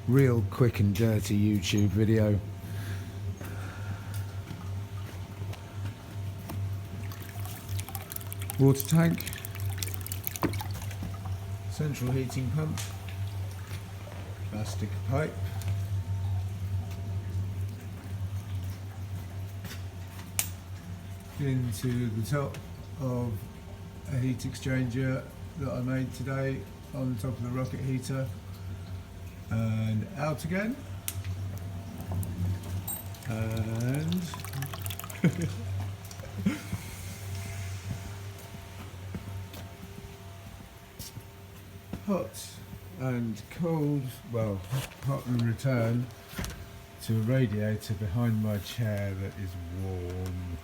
Real quick and dirty YouTube video. Water tank, central heating pump, plastic pipe, into the top of a heat exchanger that I made today on top of the rocket heater, and out again, and hot and cold, well, hot and return to a radiator behind my chair that is warm.